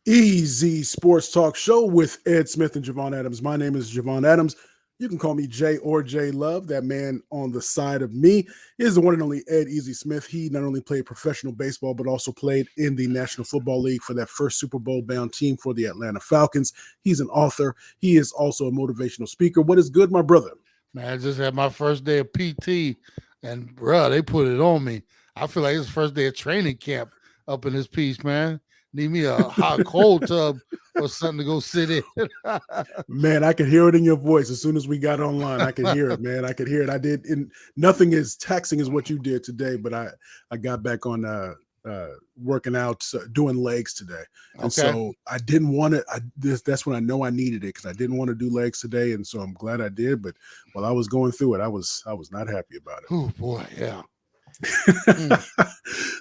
Easy Sports Talk Show with Ed Smith and Javon Adams. My name is Javon Adams. You can call me Jay or J Love. That man on the side of me is the one and only Ed Easy Smith. He not only played professional baseball, but also played in the National Football League for that first Super Bowl bound team for the Atlanta Falcons. He's an author. He is also a motivational speaker. What is good, my brother? Man, I just had my first day of PT, and bruh, they put it on me. I feel like it's the first day of training camp up in this piece, man. Need me a hot cold tub or something to go sit in. Man, I could hear it in your voice as soon as we got online. I could hear it, man. I could hear it. I did. And nothing as taxing as what you did today, but I got back on working out, doing legs today, and Okay. so I didn't want to. That's when I know I needed it because I didn't want to do legs today, and so I'm glad I did. But while I was going through it, I was not happy about it. Oh boy, yeah.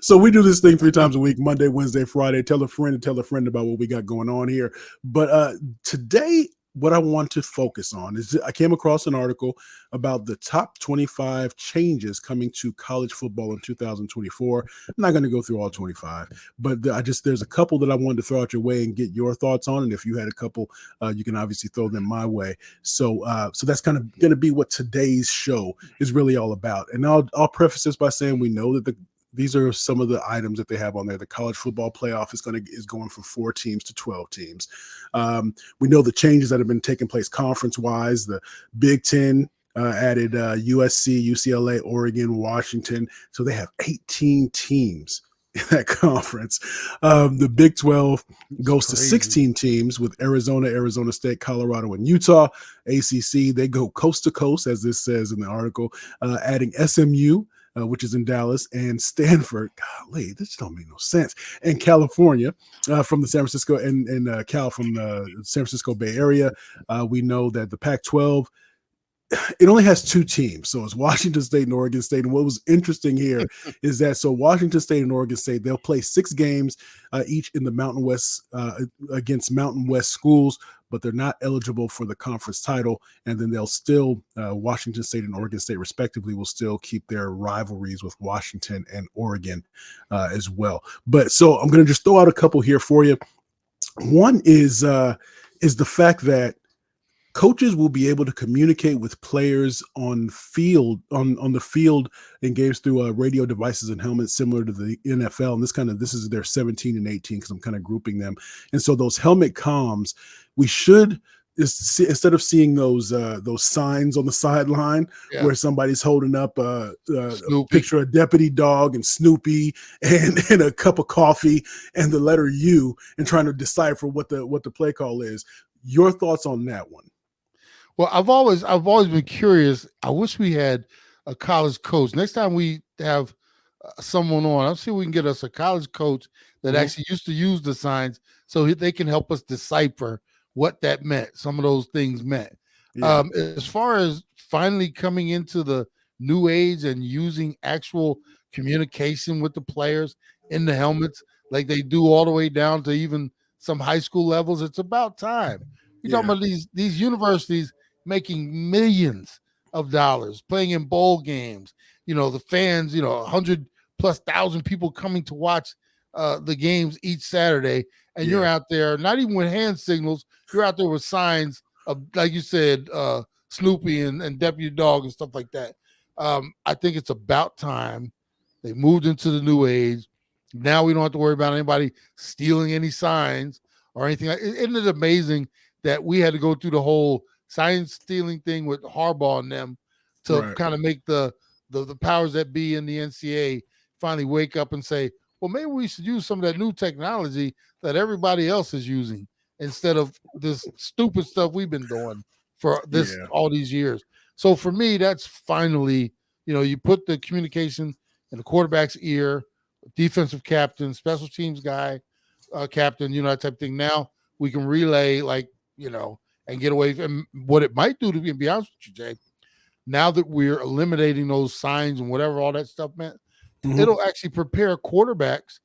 So we do this thing 3 times a week: Monday, Wednesday, Friday. Tell a friend and tell a friend about what we got going on here. But today, what I want to focus on is I came across an article about the top 25 changes coming to college football in 2024. I'm not going to go through all 25, but there's a couple that I wanted to throw out your way and get your thoughts on. And if you had a couple, you can obviously throw them my way. So that's kind of going to be what today's show is really all about. And I'll preface this by saying we know that these are some of the items that they have on there. The college football playoff is going from 4 teams to 12 teams. We know the changes that have been taking place conference-wise. The Big Ten added USC, UCLA, Oregon, Washington. So they have 18 teams in that conference. The Big 12 goes to 16 teams with Arizona, Arizona State, Colorado, and Utah. ACC, they go coast to coast, as this says in the article, adding SMU, which is in Dallas, and Stanford. Golly, this don't make no sense. And California, from the San Francisco and Cal from the San Francisco Bay Area. We know that the Pac-12, it only has 2 teams. So it's Washington State and Oregon State. And what was interesting here is that Washington State and Oregon State, they'll play 6 games each in the Mountain West against Mountain West schools, but they're not eligible for the conference title. And then they'll still, Washington State and Oregon State respectively, will still keep their rivalries with Washington and Oregon as well. But so I'm going to just throw out a couple here for you. One is the fact that coaches will be able to communicate with players on the field in games through radio devices and helmets, similar to the NFL. And this is their 17 and 18 because I'm kind of grouping them. And so those helmet comms, we should, instead of seeing those signs on the sideline where somebody's holding up a picture of Deputy Dog and Snoopy and a cup of coffee and the letter U and trying to decipher what the play call is. Your thoughts on that one? Well, I've always been curious. I wish we had a college coach. Next time we have someone on, I'll see if we can get us a college coach that actually used to use the signs so they can help us decipher what that meant, some of those things meant. Yeah. As far as finally coming into the new age and using actual communication with the players in the helmets, like they do all the way down to even some high school levels, it's about time. You're talking about these universities making millions of dollars, playing in bowl games, the fans, 100,000+ people coming to watch the games each Saturday. And you're out there, not even with hand signals, you're out there with signs of, like you said, Snoopy and Deputy Dog and stuff like that. I think it's about time they moved into the new age. Now we don't have to worry about anybody stealing any signs or anything. Isn't it amazing that we had to go through the whole sign stealing thing with Harbaugh and them to kind of make the powers that be in the NCAA finally wake up and say, well, maybe we should use some of that new technology that everybody else is using instead of this stupid stuff we've been doing for all these years. So for me, that's finally, you put the communication in the quarterback's ear, defensive captain, special teams guy, captain, that type of thing. Now we can relay, and get away from what it might do, to be honest with you, Jay. Now that we're eliminating those signs and whatever all that stuff meant, it'll actually prepare quarterbacks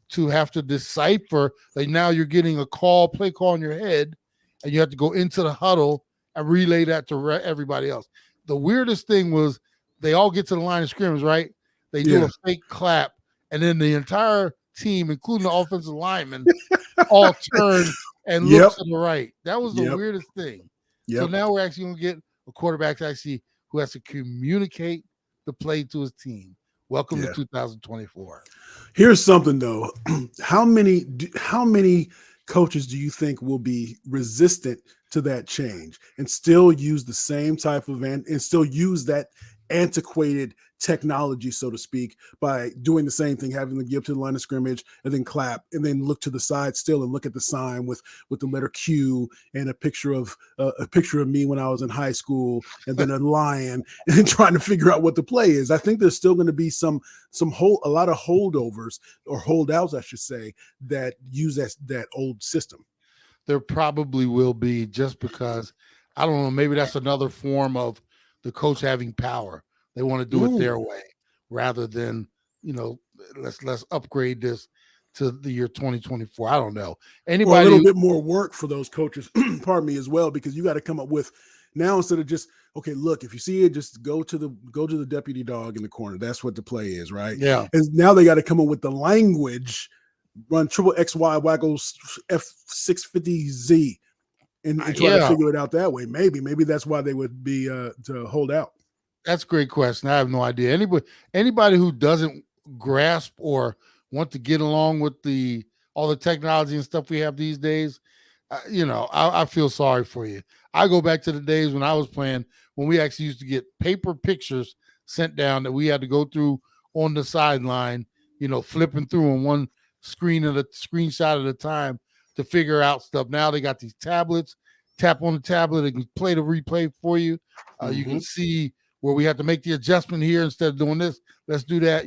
to have to decipher. Like now you're getting a play call in your head, and you have to go into the huddle and relay that to everybody else. The weirdest thing was they all get to the line of scrimmage, right? They do a fake clap, and then the entire team, including the offensive lineman, all turn and Yep. look to the right. That was the Yep. weirdest thing. So Yep. now we're actually going to get a quarterback who has to communicate the play to his team. Welcome Yeah. to 2024. Here's something though. How many coaches do you think will be resistant to that change and still use the same type of and still use that antiquated technology, so to speak, by doing the same thing, having to get up to the line of scrimmage and then clap and then look to the side still and look at the sign with the letter Q and a picture of me when I was in high school and then a lion and trying to figure out what the play is. I think there's still going to be a lot of holdovers or holdouts, I should say, that use that old system. There probably will be, just because, I don't know, maybe that's another form of the coach having power. They want to do it their way rather than, let's upgrade this to the year 2024. I don't know. Or a little bit more work for those coaches, pardon me, as well, because you got to come up with now, instead of just, okay, look, if you see it, just go to the deputy dog in the corner. That's what the play is, right? Yeah. And now they got to come up with the language, run triple XY waggles F650Z and try to figure it out that way. Maybe that's why they would be to hold out. That's a great question. I have no idea. Anybody who doesn't grasp or want to get along with all the technology and stuff we have these days, I feel sorry for you. I go back to the days when I was playing, when we actually used to get paper pictures sent down that we had to go through on the sideline, flipping through on one screenshot at a time to figure out stuff. Now they got these tablets. Tap on the tablet, it can play the replay for you. You can see where we have to make the adjustment here instead of doing this. Let's do that,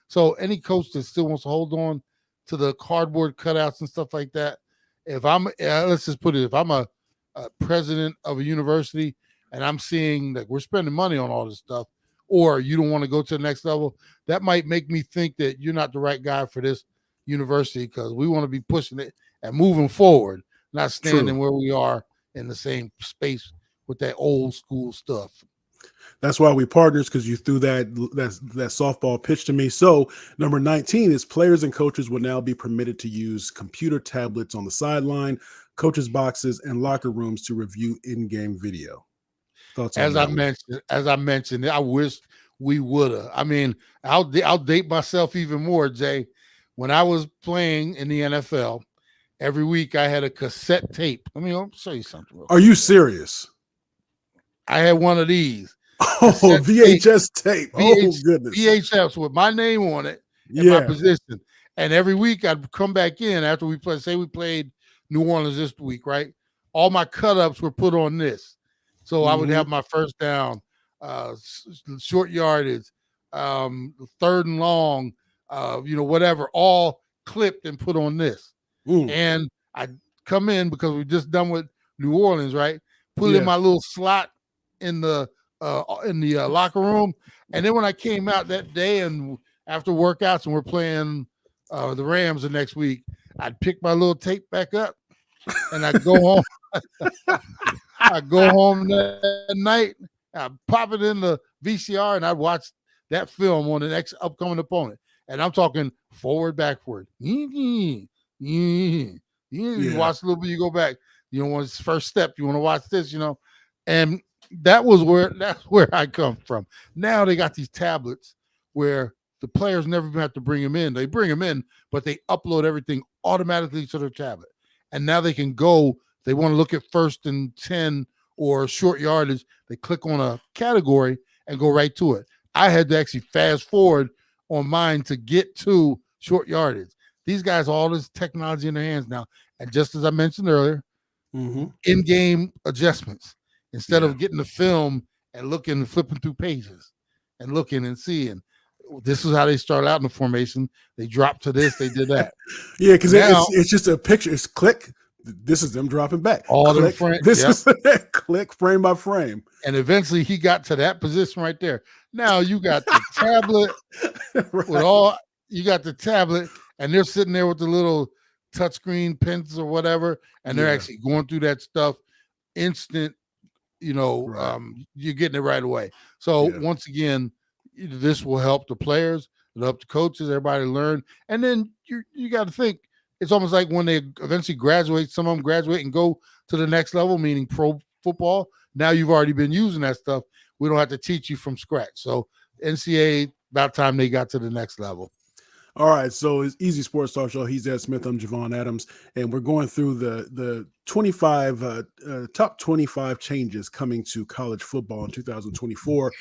So any coach that still wants to hold on to the cardboard cutouts and stuff like that, let's just put it, if I'm a president of a university and I'm seeing that we're spending money on all this stuff, or you don't want to go to the next level, that might make me think that you're not the right guy for this university, because we want to be pushing it and moving forward, not standing where we are in the same space with that old school stuff. That's why we partners, because you threw that softball pitch to me. So number 19 is players and coaches will now be permitted to use computer tablets on the sideline, coaches' boxes, and locker rooms to review in-game video. Thoughts on that? As I mentioned, I wish we would have. I mean, I'll date myself even more, Jay. When I was playing in the NFL, every week I had a cassette tape. I'll show you something. Are you serious? I had one of these. Oh, VHS tape. Oh, goodness. VHS with my name on it and my position. And every week I'd come back in after we played New Orleans this week, right? All my cut-ups were put on this. So I would have my first down, short yardage, third and long, whatever, all clipped and put on this. And I'd come in, because we just done with New Orleans, right? Put it in my little slot in the locker room. And then when I came out that day and after workouts and we're playing the Rams the next week, I'd pick my little tape back up and I'd go home. I'd go home that night, I'd pop it in the VCR and I'd watch that film on the next upcoming opponent. And I'm talking forward, backward. You watch a little bit, you go back. You don't want this first step. You want to watch this, and that's where I come from. Now they got these tablets where the players never even have to bring them in. They bring them in, but they upload everything automatically to their tablet. And now they can go, they want to look at 1st and 10 or short yardage. They click on a category and go right to it. I had to actually fast forward on mine to get to short yardage. These guys, all this technology in their hands now. And just as I mentioned earlier, in-game adjustments. Instead of getting the film and looking, flipping through pages and looking and seeing, this is how they start out in the formation. They drop to this, they did that. Because it's just a picture. It's click. This is them dropping back. All click. This is click frame by frame. And eventually he got to that position right there. Now you got the tablet you got the tablet, and they're sitting there with the little touchscreen pens or whatever, and they're actually going through that stuff instant. You're getting it right away. So once again, this will help the players, it'll help the coaches, everybody learn. And then you got to think, it's almost like when they eventually graduate, some of them graduate and go to the next level, meaning pro football. Now you've already been using that stuff. We don't have to teach you from scratch. So NCAA, about time they got to the next level. All right, so it's Easy Sports Talk Show. He's Ed Smith. I'm Javon Adams, and we're going through the 25 top 25 changes coming to college football in 2024.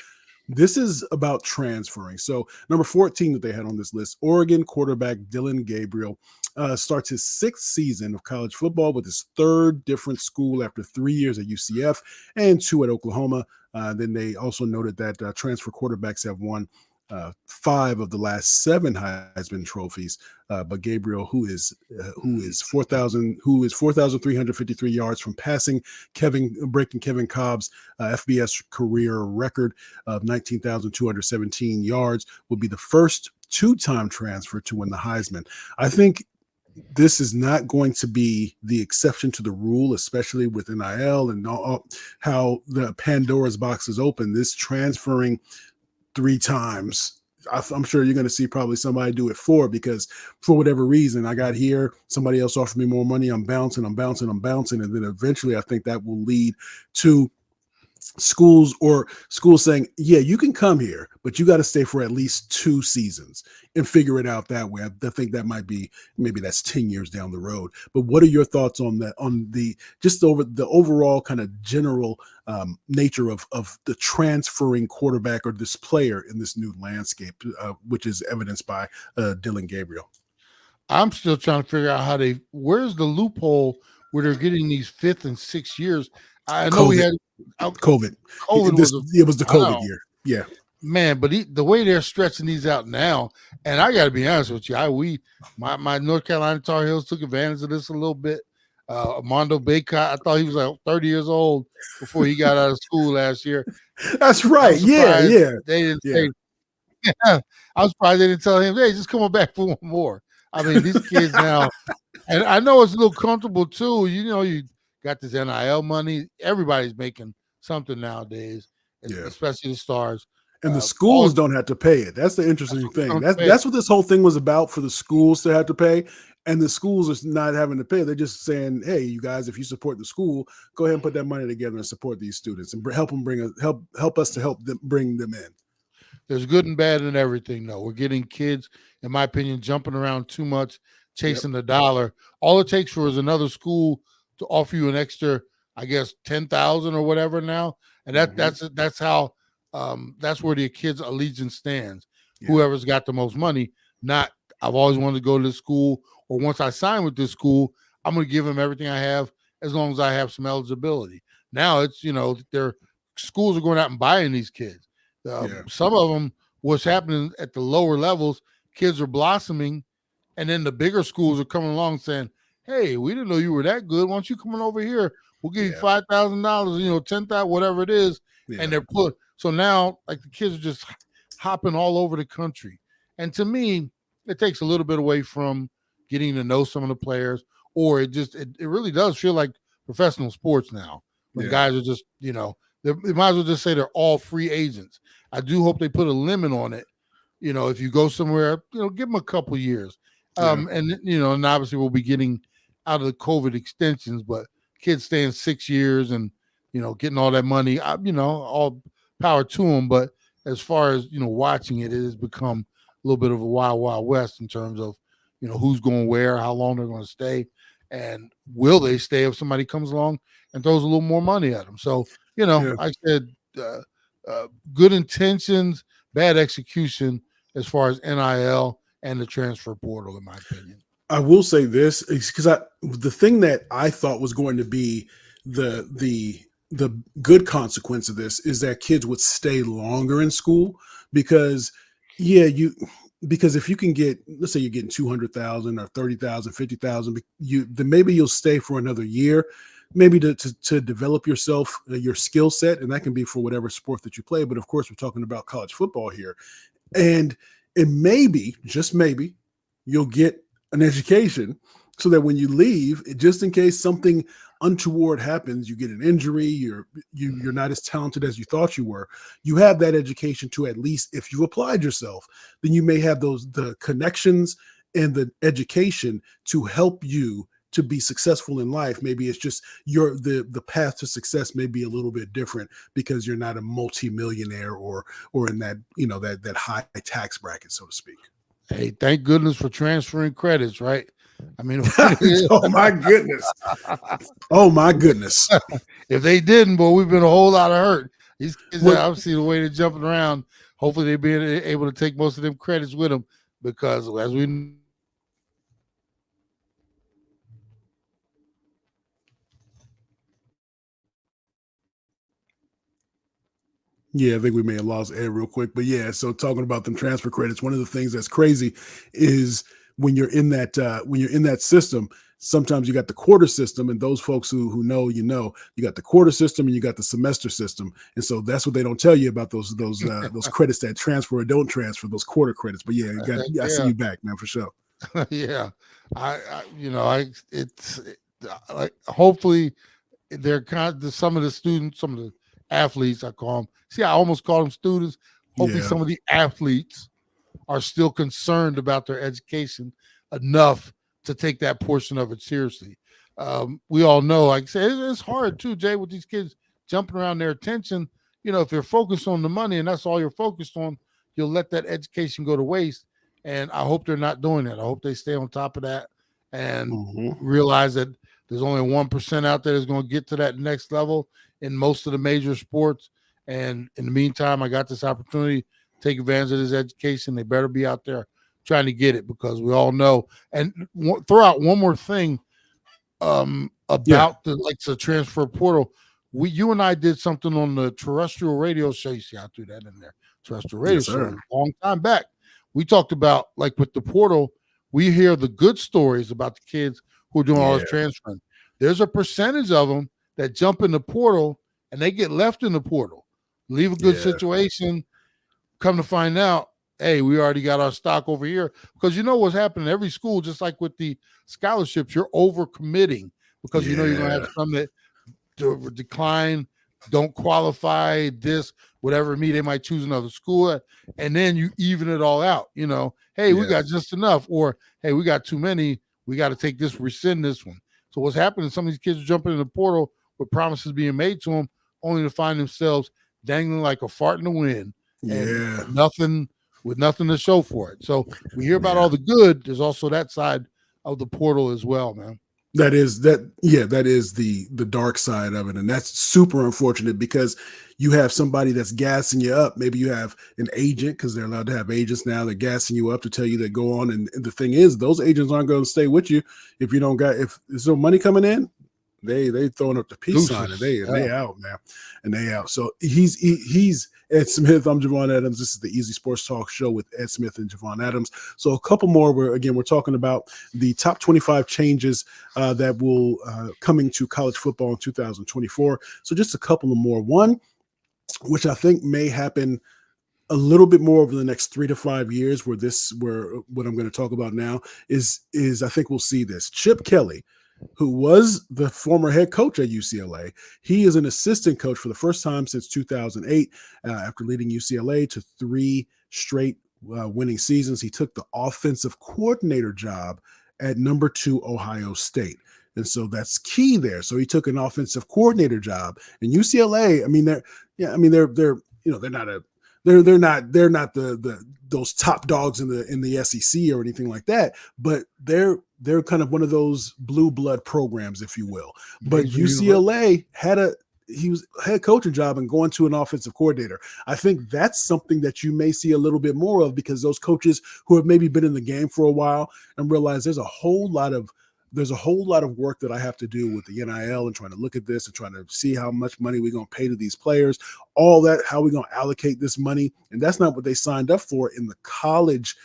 This is about transferring. So number 14 that they had on this list, Oregon quarterback Dillon Gabriel starts his 6th season of college football with his 3rd different school after 3 years at UCF and 2 at Oklahoma. Then they also noted that transfer quarterbacks have won 5 of the last 7 Heisman trophies, but Gabriel, who is 4,353 yards from passing, breaking Kevin Cobb's FBS career record of 19,217 yards, will be the first 2-time transfer to win the Heisman. I think this is not going to be the exception to the rule, especially with NIL and how the Pandora's box is open. This transferring 3 times, I'm sure you're going to see probably somebody do it 4, because for whatever reason, I got here, somebody else offered me more money, I'm bouncing, and then eventually I think that will lead to schools saying, yeah, you can come here, but you got to stay for at least 2 seasons and figure it out that way. I think that might be, maybe that's 10 years down the road. But what are your thoughts on that, on the overall kind of general nature of the transferring quarterback or this player in this new landscape, which is evidenced by Dillon Gabriel? I'm still trying to figure out where's the loophole where they're getting these 5th and 6th years. I know COVID. we had COVID. It was the COVID year. Yeah, man. But the way they're stretching these out now, and I got to be honest with you, my North Carolina Tar Heels took advantage of this a little bit. Armando Baycott, I thought he was like 30 years old before he got out of school last year. That's right. Yeah. They didn't say. Yeah, I was surprised they didn't tell him, hey, just come on back for one more. I mean, these kids now, and I know it's a little comfortable too. You got this NIL money. Everybody's making something nowadays, especially the stars. And the schools don't have to pay it. That's the interesting thing. That's what this whole thing was about, for the schools to have to pay. And the schools are not having to pay. They're just saying, hey, you guys, if you support the school, go ahead and put that money together and support these students and help them help us to help them bring them in. There's good and bad in everything, though. We're getting kids, in my opinion, jumping around too much, chasing the dollar. All it takes for is another school to offer you an extra, I guess, 10,000 or whatever now, and that's how that's where the kids' allegiance stands. Yeah. Whoever's got the most money. Not, I've always wanted to go to this school, or once I sign with this school, I'm going to give them everything I have as long as I have some eligibility. Now it's their schools are going out and buying these kids. Some of them, what's happening at the lower levels, kids are blossoming, and then the bigger schools are coming along saying, hey, we didn't know you were that good. Why don't you come on over here? We'll give you $5,000, $10,000, whatever it is. Yeah. And so now, like, the kids are just hopping all over the country. And to me, it takes a little bit away from getting to know some of the players, or it really does feel like professional sports now. When guys are just, they might as well just say they're all free agents. I do hope they put a limit on it. If you go somewhere, give them a couple years. And obviously we'll be getting out of the COVID extensions, but kids staying 6 years and, getting all that money, all power to them. But as far as, watching it, it has become a little bit of a wild, wild west in terms of, who's going where, how long they're going to stay, and will they stay if somebody comes along and throws a little more money at them. So, like I said, good intentions, bad execution as far as NIL and the transfer portal, in my opinion. I will say this, because the thing that I thought was going to be the good consequence of this is that kids would stay longer in school, because if you can get, let's say you're getting 200,000 or 30,000, 50,000, then maybe you'll stay for another year, maybe to develop yourself, your skill set, and that can be for whatever sport that you play. But of course, we're talking about college football here, and maybe, just maybe, you'll get an education so that when you leave, just in case something untoward happens, you get an injury, you're not as talented as you thought you were, you have that education to, at least if you applied yourself, then you may have the connections and the education to help you to be successful in life. Maybe it's just the path to success may be a little bit different because you're not a multimillionaire or in that, that high tax bracket, so to speak. Hey, thank goodness for transferring credits, right? I mean, Oh my goodness. Oh my goodness. If they didn't, boy, we've been a whole lot of hurt. These kids, Well, obviously, the way they're jumping around. Hopefully, they be able to take most of them credits with them, because as we yeah, I think we may have lost Ed real quick, but yeah. So talking about them transfer credits, one of the things that's crazy is when you're in that system. Sometimes you got the quarter system, and those folks who know, you got the quarter system and you got the semester system, and so that's what they don't tell you about those credits that transfer or don't transfer, those quarter credits. But yeah, I see you back, man, for sure. Yeah, like, hopefully they're some of the students, some of the athletes, I call them. See, I almost call them students. Hopefully, some of the athletes are still concerned about their education enough to take that portion of it seriously. We all know, like I said, it's hard too, Jay, with these kids jumping around their attention. If you're focused on the money and that's all you're focused on, you'll let that education go to waste. And I hope they're not doing that. I hope they stay on top of that and realize that there's only 1% out there that's going to get to that next level in most of the major sports. And in the meantime, I got this opportunity to take advantage of this education. They better be out there trying to get it, because we all know. And throw out one more thing about the transfer portal. You and I did something on the terrestrial radio show. You see, I threw that in there. Terrestrial radio show a long time back. We talked about, like, with the portal, we hear the good stories about the kids who are doing all this transferring. There's a percentage of them that jump in the portal and they get left in the portal, leave a good situation, come to find out, hey, we already got our stock over here. Because what's happening in every school, just like with the scholarships, you're over committing, because you're going to have some that decline, don't qualify, this, whatever me, they might choose another school, and then you even it all out. Hey, we got just enough, or hey, we got too many, we got to take this, rescind this one. So what's happening, some of these kids are jumping in the portal with promises being made to them, only to find themselves dangling like a fart in the wind, and nothing to show for it. So we hear about all the good. There's also that side of the portal as well, man. That is the dark side of it. And that's super unfortunate, because you have somebody that's gassing you up. Maybe you have an agent, because they're allowed to have agents now. They're gassing you up to tell you that go on. And the thing is, those agents aren't going to stay with you if there's no money coming in. They throwing up the peace sign, and they out, man, and they out. So he's Ed Smith. I'm Javon Adams. This is the Easy Sports Talk Show with Ed Smith and Javon Adams. So a couple more. We're talking about the top 25 changes that will coming to college football in 2024. So just a couple of more. One, which I think may happen a little bit more over the next 3 to 5 years, where what I'm going to talk about now is I think we'll see this. Chip Kelly, who was the former head coach at UCLA. He is an assistant coach for the first time since 2008, after leading UCLA to 3 straight winning seasons. He took the offensive coordinator job at number 2 Ohio State. And so that's key there. So he took an offensive coordinator job, and UCLA, they're not those top dogs in the SEC or anything like that, but they're kind of one of those blue blood programs, if you will. But UCLA he was head coaching job and going to an offensive coordinator. I think that's something that you may see a little bit more of, because those coaches who have maybe been in the game for a while and realize there's a whole lot of work that I have to do with the NIL and trying to look at this and trying to see how much money we're going to pay to these players, all that, how we're going to allocate this money. And that's not what they signed up for in the college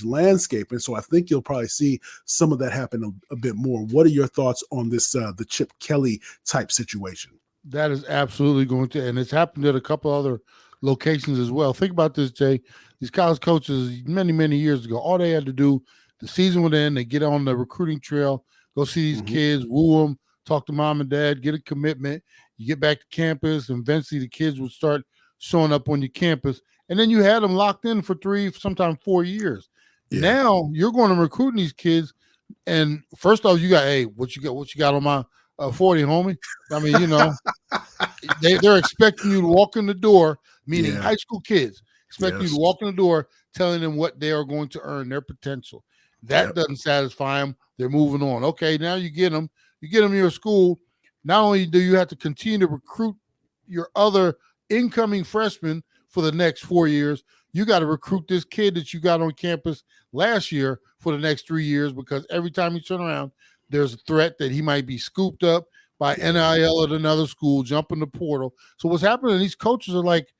landscape. And so I think you'll probably see some of that happen a bit more. What are your thoughts on this, the Chip Kelly type situation? That is absolutely going to, and it's happened at a couple other locations as well. Think about this, Jay. These college coaches, many, many years ago, all they had to do, the season would end, they get on the recruiting trail, go see these kids, woo them, talk to mom and dad, get a commitment. You get back to campus, and eventually the kids would start showing up on your campus. And then you had them locked in for 3, sometimes 4 years. Yeah. Now you're going to recruiting these kids, and first off, you got, hey, what you got on my 40, homie? I mean, they're expecting you to walk in the door, meaning Yeah. high school kids expecting you to Yes. walk in the door, telling them what they are going to earn, their potential. That Yep. doesn't satisfy them. They're moving on. Okay, now you get them in your school. Not only do you have to continue to recruit your other incoming freshmen for the next 4 years, you got to recruit this kid that you got on campus last year for the next 3 years, because every time you turn around, there's a threat that he might be scooped up by NIL at another school, jump in the portal. So what's happening, these coaches are like,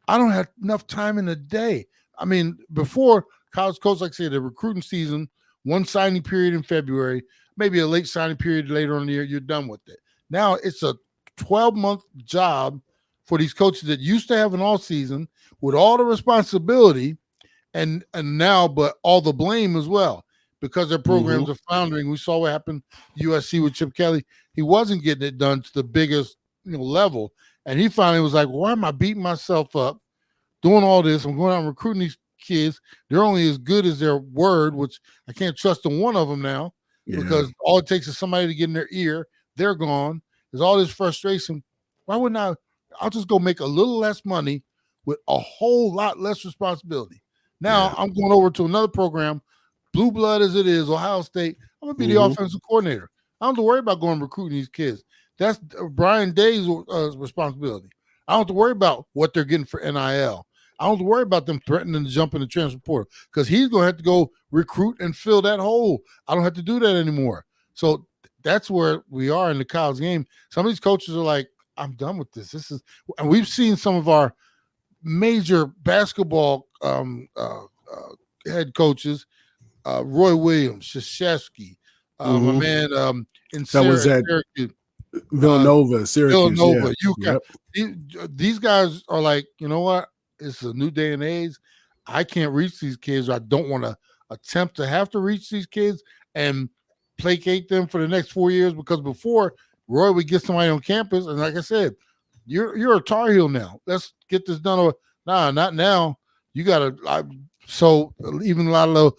I don't have enough time in the day. I mean, before college coach, like I said, the recruiting season, one signing period in February, maybe a late signing period later on in the year, you're done with it. Now it's a 12-month job for these coaches that used to have an all season with all the responsibility and now, but all the blame as well, because their programs are floundering. We saw what happened USC with Chip Kelly. He wasn't getting it done to the biggest level, and he finally was like, "Why am I beating myself up doing all this? I'm going out and recruiting these kids. They're only as good as their word, which I can't trust in one of them now, because all it takes is somebody to get in their ear. They're gone. There's all this frustration. Why wouldn't I? I'll just go make a little less money with a whole lot less responsibility. Now I'm going over to another program, blue blood as it is, Ohio State. I'm going to be the offensive coordinator. I don't have to worry about going and recruiting these kids. That's Brian Day's responsibility. I don't have to worry about what they're getting for NIL. I don't have to worry about them threatening to jump in the transfer portal, because he's going to have to go recruit and fill that hole. I don't have to do that anymore. So that's where we are in the college game. Some of these coaches are like, I'm done with this. And we've seen some of our major basketball head coaches, Roy Williams, Krzyzewski, my man in that was at Syracuse, Villanova, Syracuse. Villanova, Yeah. UConn. These guys are like, you know what? It's a new day and age. I can't reach these kids. I don't want to attempt to have to reach these kids and placate them for the next 4 years, because before Roy would get somebody on campus, and like I said, you're a Tar Heel now. Let's get this done. Nah, not now. You got to. So even a lot of the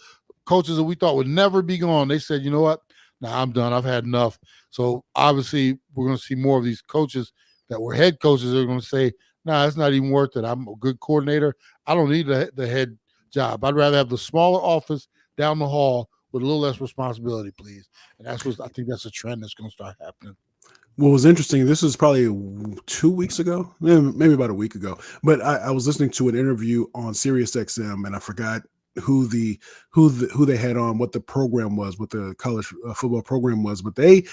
coaches that we thought would never be gone, they said, you know what? Nah, I'm done. I've had enough. So obviously we're going to see more of these coaches that were head coaches that are going to say, nah, it's not even worth it. I'm a good coordinator. I don't need the head job. I'd rather have the smaller office down the hall with a little less responsibility, please. And I think that's a trend that's going to start happening. What was interesting, this was probably 2 weeks ago, maybe about a week ago, but I was listening to an interview on Sirius XM, and I forgot who they had on, what the program was, what the college football program was, but they,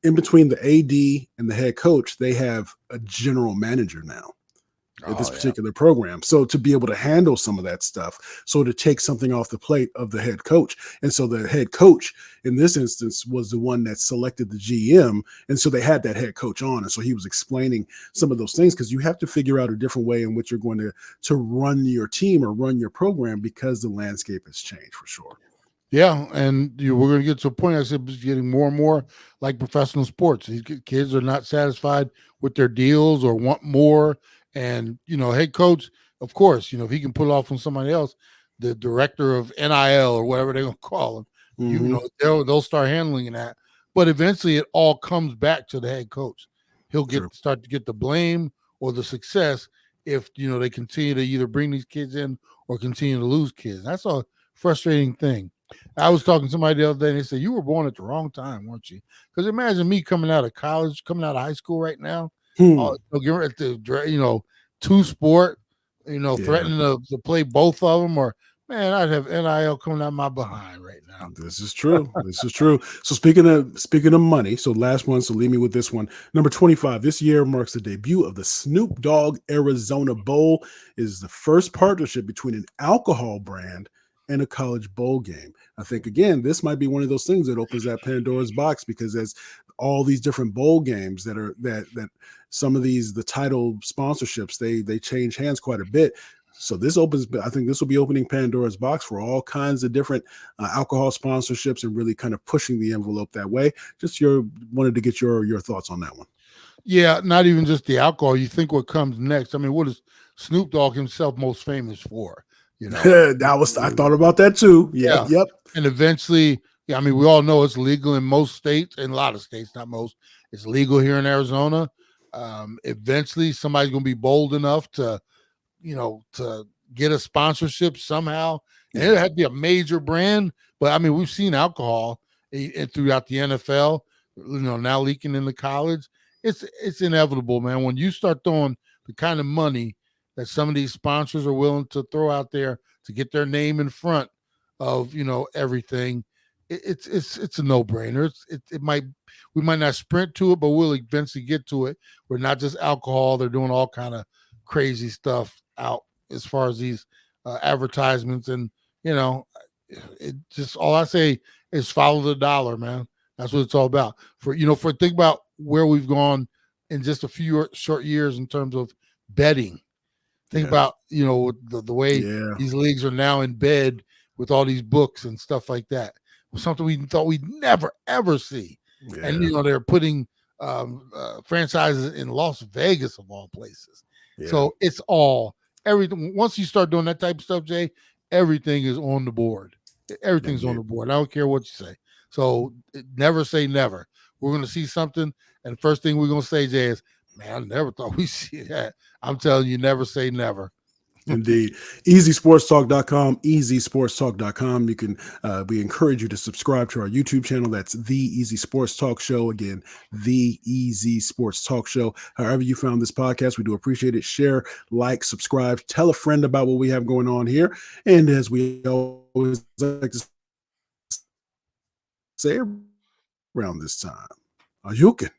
in between the AD and the head coach, they have a general manager now at this particular program. So to be able to handle some of that stuff, so to take something off the plate of the head coach. And so the head coach in this instance was the one that selected the GM. And so they had that head coach on. And so he was explaining some of those things, because you have to figure out a different way in which you're going to run your team or run your program, because the landscape has changed for sure. Yeah, and we're going to get to a point, I said, it's getting more and more like professional sports. These kids are not satisfied with their deals or want more. And, head coach, of course, if he can pull off on somebody else, the director of NIL or whatever they're going to call him, they'll start handling that. But eventually it all comes back to the head coach. He'll start to get the blame or the success if, they continue to either bring these kids in or continue to lose kids. That's a frustrating thing. I was talking to somebody the other day, and they said, you were born at the wrong time, weren't you? Because imagine me coming out of college, coming out of high school right now, two sport, threatening to play both of them, or man, I'd have NIL coming out my behind right now. This is true. This is true. So speaking of money, so last one, so leave me with this one. Number 25, this year marks the debut of the Snoop Dogg Arizona Bowl. It is the first partnership between an alcohol brand and a college bowl game. I think, again, this might be one of those things that opens that Pandora's box, because as all these different bowl games that some of these, the title sponsorships, they change hands quite a bit. So I think this will be opening Pandora's box for all kinds of different alcohol sponsorships, and really kind of pushing the envelope that way. Just wanted to get your thoughts on that one. Yeah, not even just the alcohol. You think what comes next. I mean, what is Snoop Dogg himself most famous for? You know, I thought about that too. Yeah. yeah. Yep. And eventually, yeah, I mean, we all know it's legal in most states, in a lot of states, not most. It's legal here in Arizona. Eventually, somebody's going to be bold enough to, to get a sponsorship somehow, and it had to be a major brand. But I mean, we've seen alcohol throughout the NFL, now leaking into college. It's inevitable, man. When you start throwing the kind of money that some of these sponsors are willing to throw out there to get their name in front of everything, it's a no-brainer. We might not sprint to it, but we'll eventually get to it. We're not just alcohol; they're doing all kind of crazy stuff out as far as these advertisements, and it just all I say is follow the dollar, man. That's what it's all about. For think about where we've gone in just a few short years in terms of betting. Think about the way these leagues are now in bed with all these books and stuff like that. Something we thought we'd never ever see. And they're putting franchises in Las Vegas of all places. So it's all everything. Once you start doing that type of stuff, Jay, everything is on the board. Everything's on the board. I don't care what you say. So never say never. We're going to see something, and the first thing we're going to say, Jay, is, man, I never thought we'd see that. I'm telling you, never say never. Indeed. EasySportsTalk.com, EasySportsTalk.com. You can, we encourage you to subscribe to our YouTube channel. That's The Easy Sports Talk Show. Again, The Easy Sports Talk Show. However you found this podcast, we do appreciate it. Share, like, subscribe, tell a friend about what we have going on here. And as we always like to say around this time, you can.